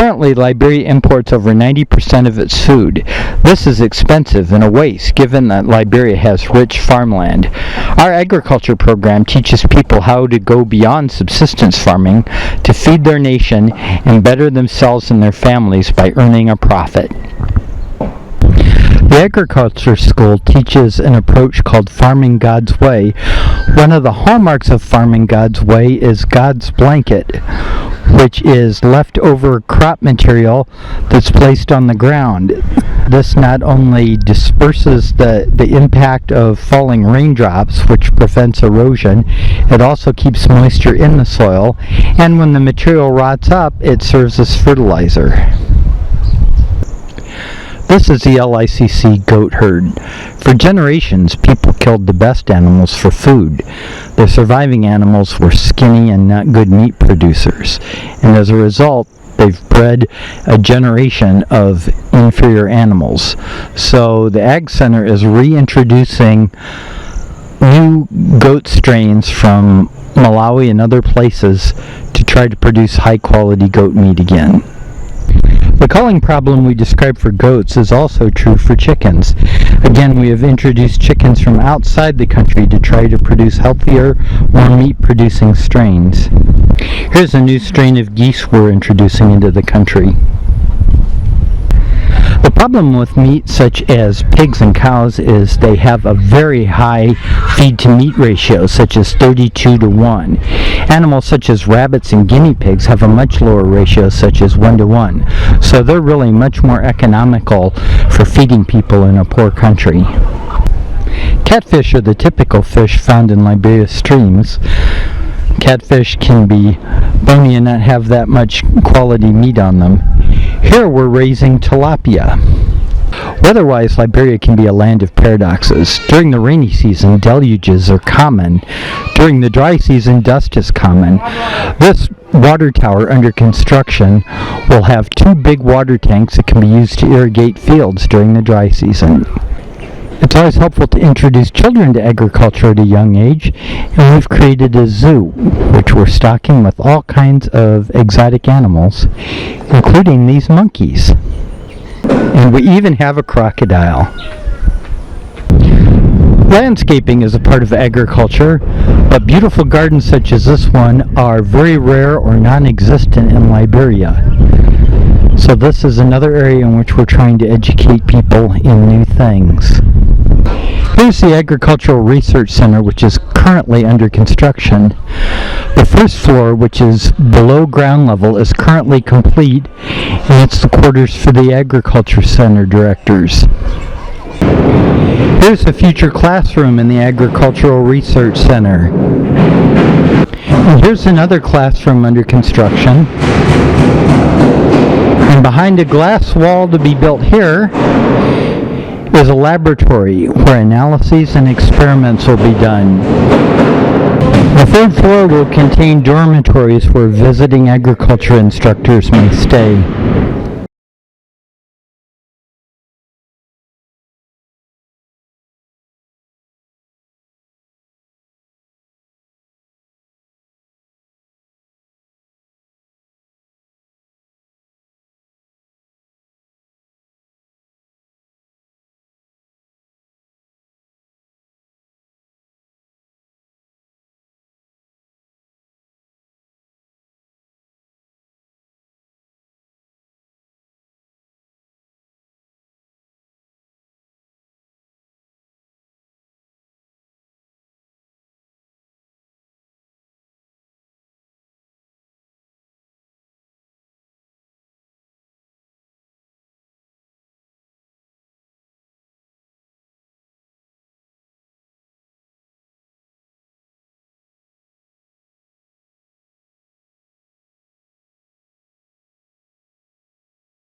Currently, Liberia imports over 90% of its food. This is expensive and a waste given that Liberia has rich farmland. Our agriculture program teaches people how to go beyond subsistence farming to feed their nation and better themselves and their families by earning a profit. The agriculture school teaches an approach called Farming God's Way. One of the hallmarks of Farming God's Way is God's blanket, which is leftover crop material that's placed on the ground. This not only disperses the impact of falling raindrops, which prevents erosion, it also keeps moisture in the soil, and when the material rots up, it serves as fertilizer. This is the LICC goat herd. For generations, people killed the best animals for food. The surviving animals were skinny and not good meat producers, and as a result, they've bred a generation of inferior animals. So the Ag Center is reintroducing new goat strains from Malawi and other places to try to produce high-quality goat meat again. The culling problem we described for goats is also true for chickens. Again, we have introduced chickens from outside the country to try to produce healthier, more meat-producing strains. Here's a new strain of geese we're introducing into the country. The problem with meat such as pigs and cows is they have a very high feed-to-meat ratio, such as 32:1. Animals such as rabbits and guinea pigs have a much lower ratio, such as 1:1. So they're really much more economical for feeding people in a poor country. Catfish are the typical fish found in Liberia's streams. Catfish can be bony and not have that much quality meat on them. Here we're raising tilapia. Weather-wise, Liberia can be a land of paradoxes. During the rainy season, deluges are common. During the dry season, dust is common. This water tower under construction will have 2 big water tanks that can be used to irrigate fields during the dry season. It's always helpful to introduce children to agriculture at a young age, and we've created a zoo, which we're stocking with all kinds of exotic animals, including these monkeys. And we even have a crocodile. Landscaping is a part of agriculture, but beautiful gardens such as this one are very rare or non-existent in Liberia. So this is another area in which we're trying to educate people in new things. Here's the Agricultural Research Center, which is currently under construction. The first floor, which is below ground level, is currently complete, and it's the quarters for the Agriculture Center directors. Here's a future classroom in the Agricultural Research Center. And here's another classroom under construction. And behind a glass wall to be built here is a laboratory where analyses and experiments will be done. The third floor will contain dormitories where visiting agriculture instructors may stay.